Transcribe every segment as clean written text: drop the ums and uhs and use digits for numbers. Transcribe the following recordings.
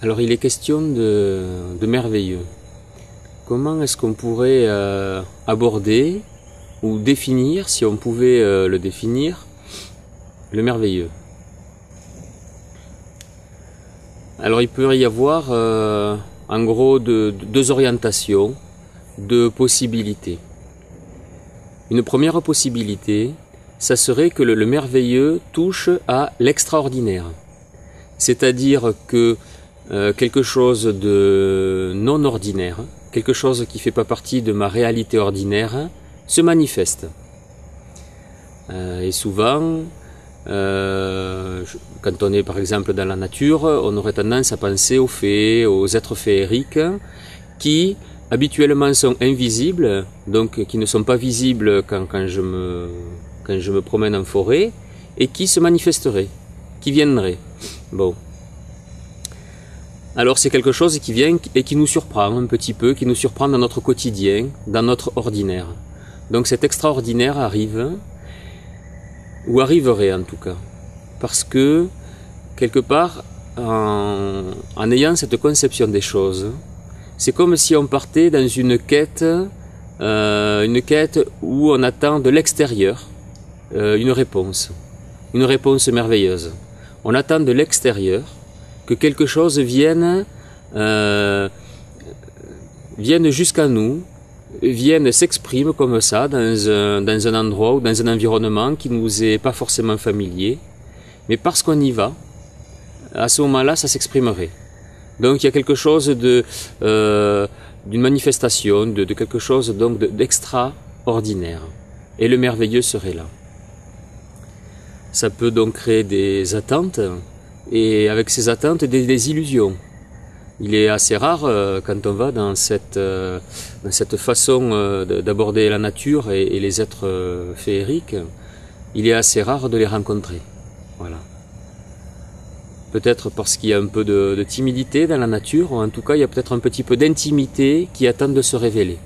Alors il est question de merveilleux. Comment est-ce qu'on pourrait aborder ou définir, si on pouvait le définir, le merveilleux? Alors il peut y avoir en gros deux orientations, deux possibilités. Une première possibilité, ça serait que le merveilleux touche à l'extraordinaire. C'est-à-dire que quelque chose de non ordinaire, quelque chose qui ne fait pas partie de ma réalité ordinaire, se manifeste. Et souvent, quand on est par exemple dans la nature, on aurait tendance à penser aux fées, aux êtres féeriques, qui habituellement sont invisibles, donc qui ne sont pas visibles quand je me promène en forêt, et qui se manifesteraient, qui viendraient. Bon. Alors c'est quelque chose qui vient et qui nous surprend un petit peu, qui nous surprend dans notre quotidien, dans notre ordinaire. Donc cet extraordinaire arrive, ou arriverait en tout cas, parce que quelque part, en ayant cette conception des choses, c'est comme si on partait dans une quête où on attend de l'extérieur une réponse merveilleuse. On attend de l'extérieur que quelque chose vienne jusqu'à nous, vienne s'exprime comme ça dans un endroit ou dans un environnement qui ne nous est pas forcément familier, mais parce qu'on y va, à ce moment-là, ça s'exprimerait. Donc il y a quelque chose d'une manifestation, de quelque chose donc d'extraordinaire, et le merveilleux serait là. Ça peut donc créer des attentes, et avec ces attentes, des illusions. Il est assez rare, quand on va dans cette façon d'aborder la nature et les êtres féeriques, il est assez rare de les rencontrer. Voilà. Peut-être parce qu'il y a un peu de timidité dans la nature, ou en tout cas il y a peut-être un petit peu d'intimité qui attend de se révéler.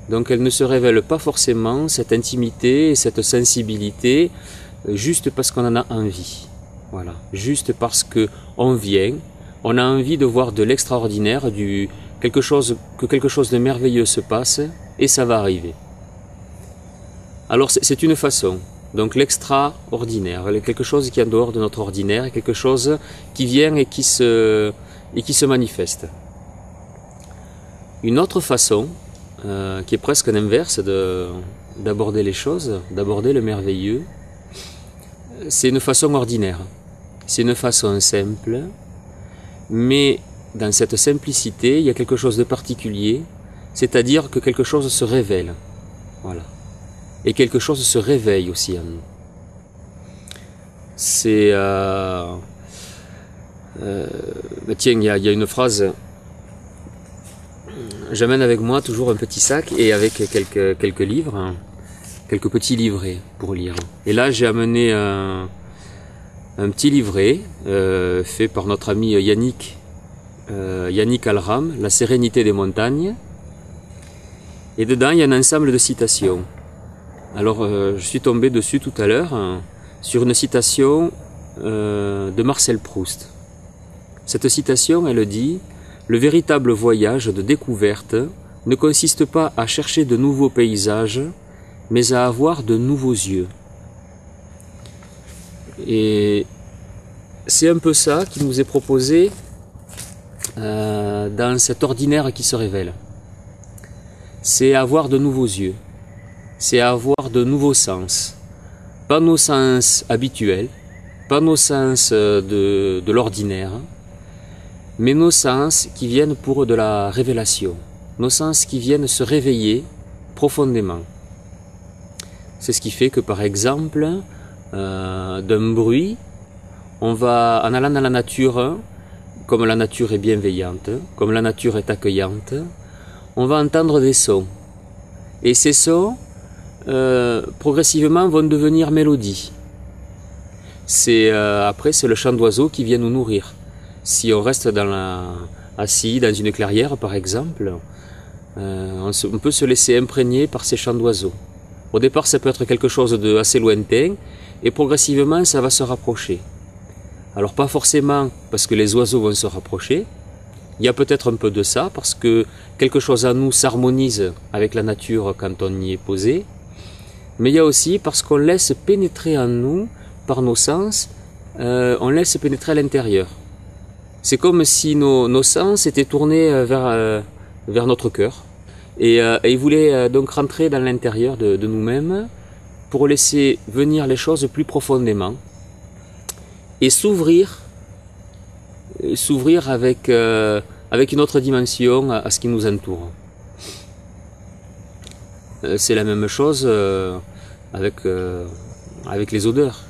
Donc elle ne se révèle pas forcément, cette intimité et cette sensibilité, juste parce qu'on en a envie. Voilà. Juste parce qu'on vient, on a envie de voir de l'extraordinaire, que quelque chose de merveilleux se passe, et ça va arriver. Alors c'est une façon. Donc l'extraordinaire, quelque chose qui est en dehors de notre ordinaire, quelque chose qui vient et qui se manifeste. Une autre façon, qui est presque l'inverse d'aborder les choses, d'aborder le merveilleux, c'est une façon ordinaire. C'est une façon simple, mais dans cette simplicité, il y a quelque chose de particulier, c'est-à-dire que quelque chose se révèle. Voilà. Et quelque chose se réveille aussi en nous. C'est... tiens, il y a une phrase... J'amène avec moi toujours un petit sac et avec quelques livres, quelques petits livrets pour lire. Et là, j'ai amené un petit livret fait par notre ami Yannick Alram, La sérénité des montagnes. Et dedans, il y a un ensemble de citations. Alors, je suis tombé dessus tout à l'heure sur une citation de Marcel Proust. Cette citation, elle dit « Le véritable voyage de découverte ne consiste pas à chercher de nouveaux paysages, mais à avoir de nouveaux yeux. » Et c'est un peu ça qui nous est proposé dans cet ordinaire qui se révèle. C'est avoir de nouveaux yeux. C'est avoir de nouveaux sens. Pas nos sens habituels, pas nos sens de l'ordinaire, mais nos sens qui viennent pour de la révélation, nos sens qui viennent se réveiller profondément. C'est ce qui fait que par exemple, d'un bruit, on va, en allant dans la nature, comme la nature est bienveillante, comme la nature est accueillante, on va entendre des sons. Et ces sons, progressivement vont devenir mélodies. Après c'est le chant d'oiseaux qui vient nous nourrir. Si on reste assis dans une clairière par exemple, on peut se laisser imprégner par ces chants d'oiseaux. Au départ ça peut être quelque chose d'assez lointain et progressivement ça va se rapprocher. Alors pas forcément parce que les oiseaux vont se rapprocher, il y a peut-être un peu de ça, parce que quelque chose en nous s'harmonise avec la nature quand on y est posé, mais il y a aussi parce qu'on laisse pénétrer en nous, par nos sens, on laisse pénétrer à l'intérieur. C'est comme si nos sens étaient tournés vers notre cœur, et ils voulaient donc rentrer dans l'intérieur de nous-mêmes pour laisser venir les choses plus profondément, et s'ouvrir avec une autre dimension à ce qui nous entoure. C'est la même chose avec les odeurs.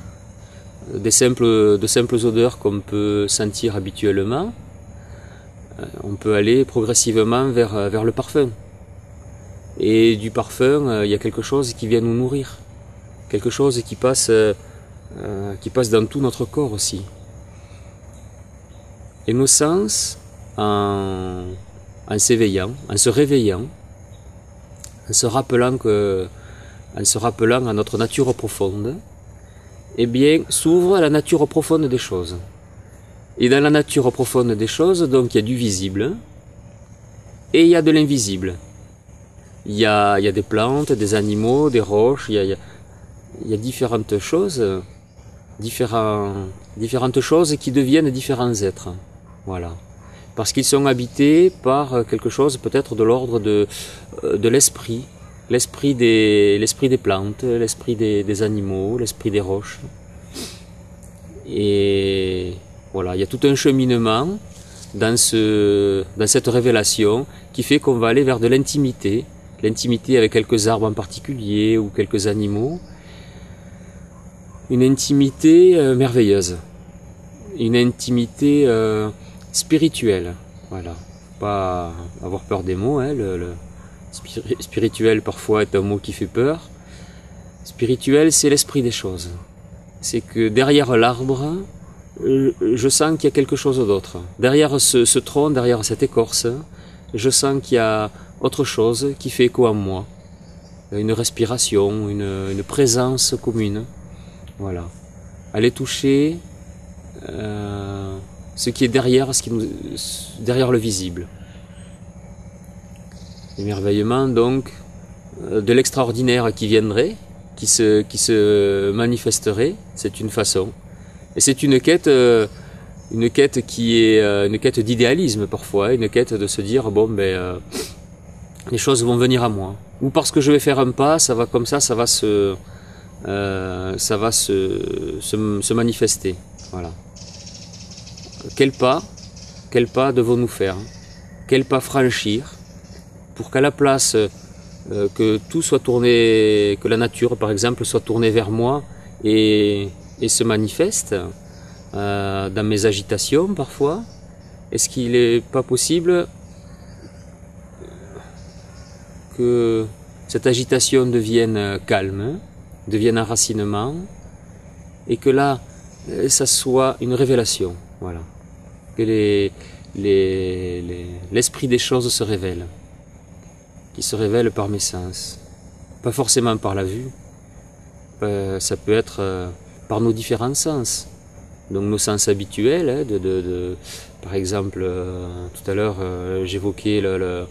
De simples odeurs qu'on peut sentir habituellement, on peut aller progressivement vers le parfum. Et du parfum, il y a quelque chose qui vient nous nourrir, quelque chose qui passe dans tout notre corps aussi. Et nos sens, en s'éveillant, en se réveillant, en se rappelant à notre nature profonde, eh bien, s'ouvrent à la nature profonde des choses. Et dans la nature profonde des choses, donc, il y a du visible et il y a de l'invisible. Il y a des plantes, des animaux, des roches, il y a différentes choses, différentes choses qui deviennent différents êtres. Voilà. Parce qu'ils sont habités par quelque chose peut-être de l'ordre de l'esprit. L'esprit des plantes, l'esprit des animaux, l'esprit des roches. Et voilà, il y a tout un cheminement dans cette révélation qui fait qu'on va aller vers de l'intimité. L'intimité avec quelques arbres en particulier ou quelques animaux. Une intimité merveilleuse. Une intimité spirituelle. Voilà. Pas avoir peur des mots, hein, spirituel parfois est un mot qui fait peur. Spirituel, c'est l'esprit des choses. C'est que derrière l'arbre, je sens qu'il y a quelque chose d'autre. Derrière ce tronc, derrière cette écorce, je sens qu'il y a autre chose qui fait écho en moi. Une respiration, une présence commune. Voilà. Aller toucher ce qui est derrière le visible. L'émerveillement donc de l'extraordinaire qui viendrait, qui se manifesterait, c'est une façon. Et c'est une quête qui est une quête d'idéalisme parfois, une quête de se dire bon ben les choses vont venir à moi. Ou parce que je vais faire un pas, ça va comme ça va se manifester. Voilà. Quel pas devons-nous faire? Quel pas franchir pour qu'à la place que tout soit tourné, que la nature par exemple soit tournée vers moi et se manifeste dans mes agitations parfois, est-ce qu'il n'est pas possible que cette agitation devienne calme, devienne enracinement, et que là, ça soit une révélation, voilà. Que l'esprit des choses se révèle, qui se révèle par mes sens, pas forcément par la vue, ça peut être par nos différents sens, donc nos sens habituels, hein, par exemple, tout à l'heure j'évoquais le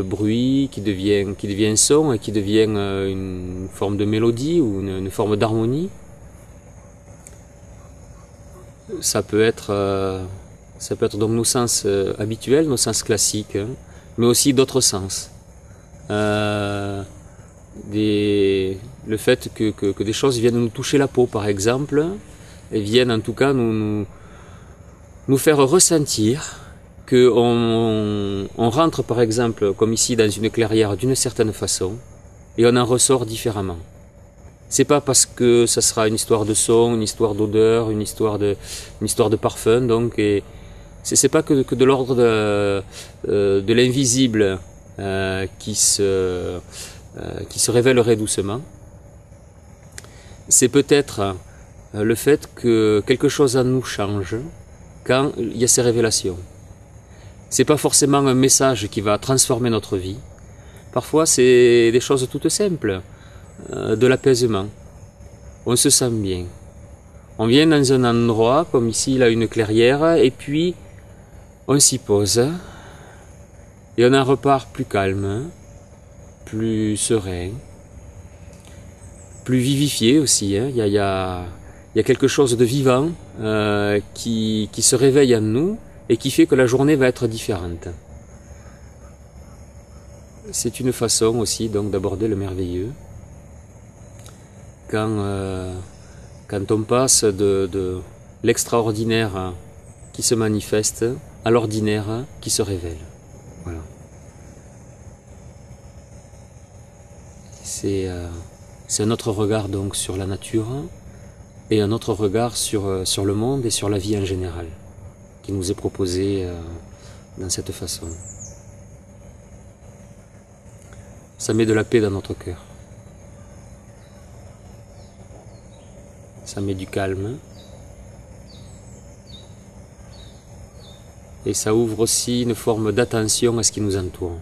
bruit qui devient son et qui devient une forme de mélodie ou une forme d'harmonie. Ça peut être donc nos sens habituels, nos sens classiques, hein, mais aussi d'autres sens. Le fait que des choses viennent nous toucher la peau, par exemple, et viennent en tout cas nous faire ressentir qu'on rentre par exemple, comme ici, dans une clairière d'une certaine façon, et on en ressort différemment. C'est pas parce que ça sera une histoire de son, une histoire d'odeur, une histoire de parfum, donc, et c'est pas que de l'ordre de l'invisible qui se révélerait doucement. C'est peut-être le fait que quelque chose en nous change quand il y a ces révélations. C'est pas forcément un message qui va transformer notre vie. Parfois, c'est des choses toutes simples, de l'apaisement. On se sent bien. On vient dans un endroit, comme ici, là, une clairière, et puis on s'y pose, et on en repart plus calme, plus serein, plus vivifié aussi. Hein. Il y a quelque chose de vivant qui se réveille en nous et qui fait que la journée va être différente. C'est une façon aussi donc d'aborder le merveilleux. Quand on passe de l'extraordinaire qui se manifeste à l'ordinaire qui se révèle. Voilà. C'est un autre regard donc sur la nature et un autre regard sur le monde et sur la vie en général qui nous est proposé dans cette façon. Ça met de la paix dans notre cœur. Ça met du calme. Et ça ouvre aussi une forme d'attention à ce qui nous entoure.